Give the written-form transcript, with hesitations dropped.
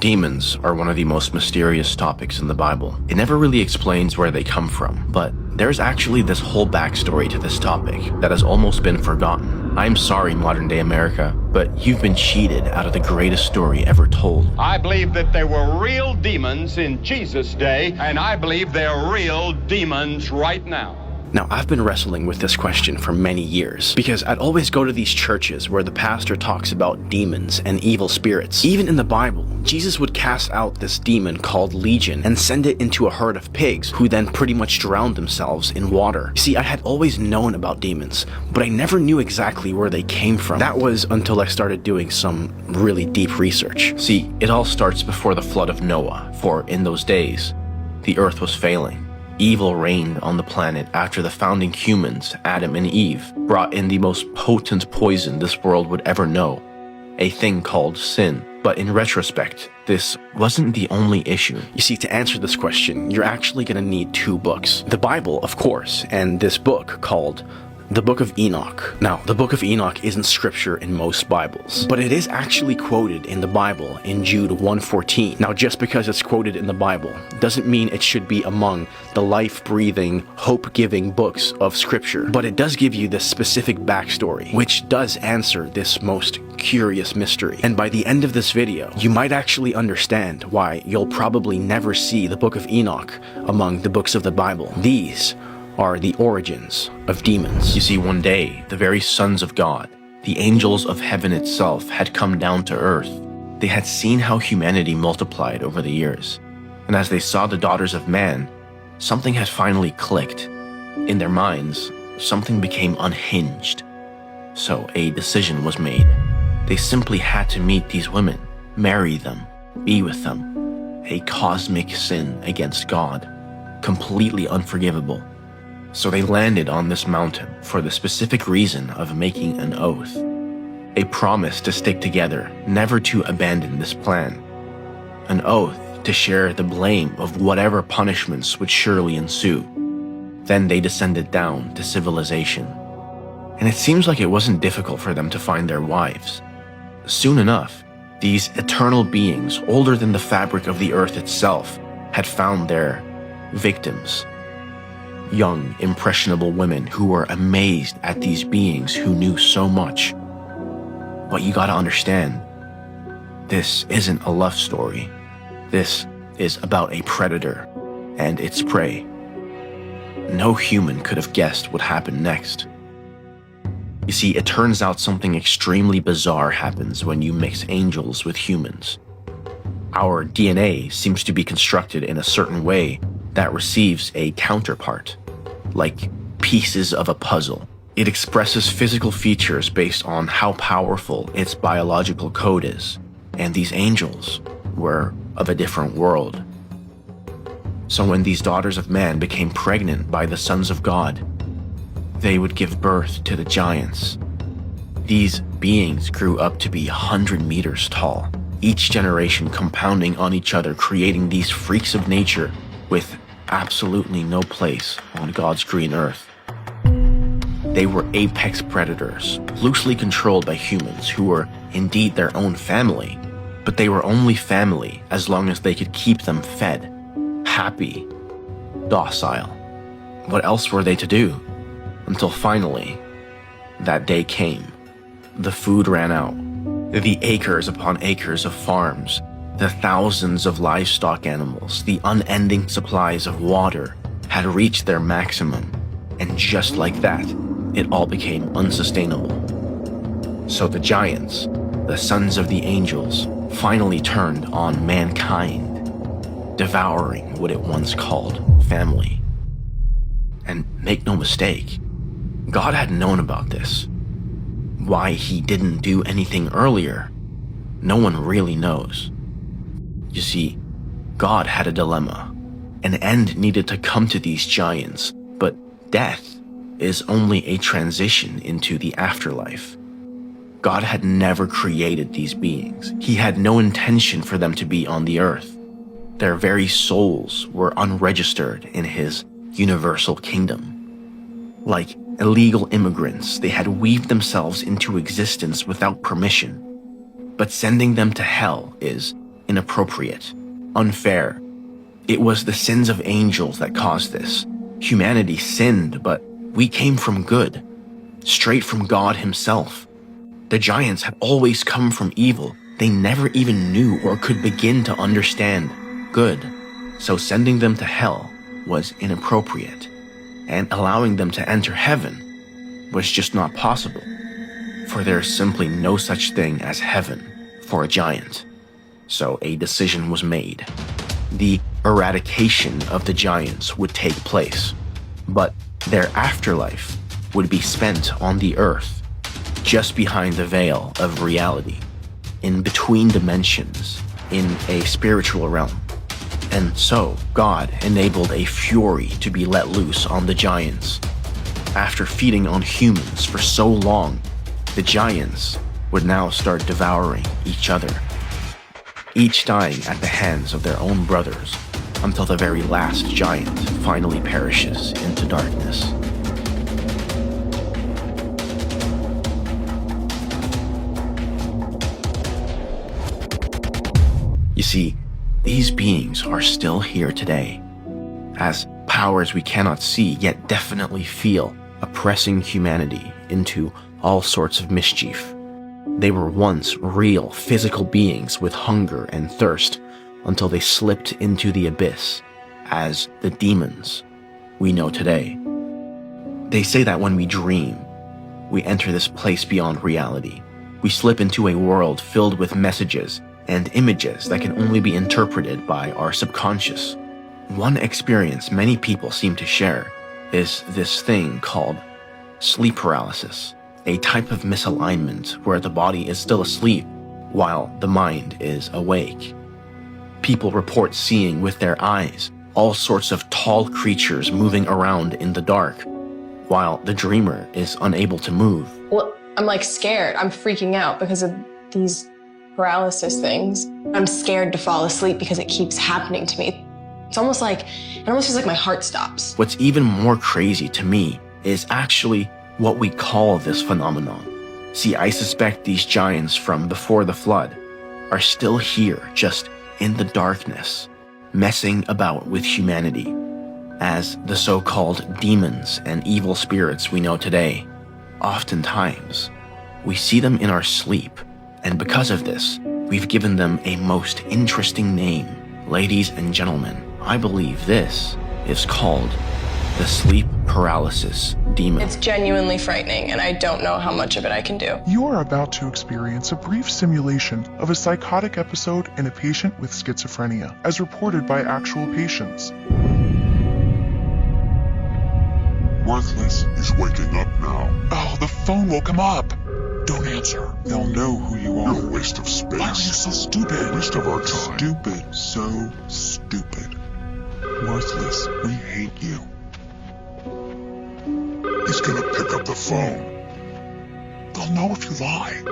Demons are one of the most mysterious topics in the Bible. It never really explains where they come from, but there's actually this whole backstory to this topic that has almost been forgotten. I'm sorry, modern day America, but you've been cheated out of the greatest story ever told. I believe that there were real demons in Jesus' day, and I believe there are real demons right now. Now, I've been wrestling with this question for many years because I'd always go to these churches where the pastor talks about demons and evil spirits. Even in the Bible, Jesus would cast out this demon called Legion and send it into a herd of pigs who then pretty much drowned themselves in water. See, I had always known about demons, but I never knew exactly where they came from. That was until I started doing some really deep research. See, it all starts before the flood of Noah, for in those days, the earth was failing. Evil reigned on the planet after the founding humans, Adam and Eve, brought in the most potent poison this world would ever know, a thing called sin. But in retrospect, this wasn't the only issue. You see, to answer this question, you're actually going to need two books. The Bible, of course, and this book called the Book of Enoch. Now, the Book of Enoch isn't scripture in most Bibles, but it is actually quoted in the Bible in Jude 1:14. Now, just because it's quoted in the Bible doesn't mean it should be among the life-breathing, hope-giving books of scripture, but it does give you this specific backstory, which does answer this most curious mystery. And by the end of this video, you might actually understand why you'll probably never see the Book of Enoch among the books of the Bible. These are the origins of demons. You see, one day, the very sons of God, the angels of heaven itself, had come down to earth. They had seen how humanity multiplied over the years, and as they saw the daughters of man, something had finally clicked. In their minds, something became unhinged. So a decision was made. They simply had to meet these women, marry them, be with them. A cosmic sin against God, completely unforgivable. So they landed on this mountain for the specific reason of making an oath. A promise to stick together, never to abandon this plan. An oath to share the blame of whatever punishments would surely ensue. Then they descended down to civilization. And it seems like it wasn't difficult for them to find their wives. Soon enough, these eternal beings, older than the fabric of the earth itself, had found their victims. Young, impressionable women who were amazed at these beings who knew so much. But you gotta understand, this isn't a love story. This is about a predator and its prey. No human could have guessed what happened next. You see, it turns out something extremely bizarre happens when you mix angels with humans. Our DNA seems to be constructed in a certain way that receives a counterpart, like pieces of a puzzle. It expresses physical features based on how powerful its biological code is, and these angels were of a different world. So when these daughters of man became pregnant by the sons of God, they would give birth to the giants. These beings grew up to be 100 meters tall, each generation compounding on each other, creating these freaks of nature with absolutely no place on God's green earth. They were apex predators, loosely controlled by humans who were indeed their own family, but they were only family as long as they could keep them fed, happy, docile. What else were they to do? Until finally, that day came. The food ran out. The acres upon acres of farms, the thousands of livestock animals, the unending supplies of water had reached their maximum, and just like that, it all became unsustainable. So the giants, the sons of the angels, finally turned on mankind, devouring what it once called family. And make no mistake, God had known about this. Why he didn't do anything earlier, no one really knows. You see, God had a dilemma. An end needed to come to these giants, but death is only a transition into the afterlife. God had never created these beings. He had no intention for them to be on the earth. Their very souls were unregistered in his universal kingdom. Like illegal immigrants, they had weaved themselves into existence without permission. But sending them to hell is inappropriate, unfair. It was the sins of angels that caused this. Humanity sinned, but we came from good, straight from God himself. The giants had always come from evil. They never even knew or could begin to understand good. So sending them to hell was inappropriate, and allowing them to enter heaven was just not possible, for there is simply no such thing as heaven for a giant. So a decision was made. The eradication of the giants would take place, but their afterlife would be spent on the earth, just behind the veil of reality, in between dimensions, in a spiritual realm. And so, God enabled a fury to be let loose on the giants. After feeding on humans for so long, the giants would now start devouring each other, each dying at the hands of their own brothers, until the very last giant finally perishes into darkness. You see, these beings are still here today, as powers we cannot see yet definitely feel, oppressing humanity into all sorts of mischief. They were once real physical beings with hunger and thirst until they slipped into the abyss as the demons we know today. They say that when we dream, we enter this place beyond reality. We slip into a world filled with messages and images that can only be interpreted by our subconscious. One experience many people seem to share is this thing called sleep paralysis, a type of misalignment where the body is still asleep while the mind is awake. People report seeing with their eyes all sorts of tall creatures moving around in the dark, while the dreamer is unable to move. Well, I'm like scared. I'm freaking out because of these paralysis things. I'm scared to fall asleep because it keeps happening to me. It almost feels like my heart stops. What's even more crazy to me is actually what we call this phenomenon. See, I suspect these giants from before the flood are still here, just in the darkness, messing about with humanity, as the so-called demons and evil spirits we know today. Oftentimes, we see them in our sleep, and because of this, we've given them a most interesting name. Ladies and gentlemen, I believe this is called the sleep paralysis demon. It's genuinely frightening, and I don't know how much of it I can do. You are about to experience a brief simulation of a psychotic episode in a patient with schizophrenia, as reported by actual patients. Worthless is waking up now. Oh, the phone will come up. Don't answer. They'll know who you are. You're a waste of space. Why are you so stupid? A waste of our time. Stupid. So stupid. Worthless. We hate you. He's gonna pick up the phone. They'll know if you lie.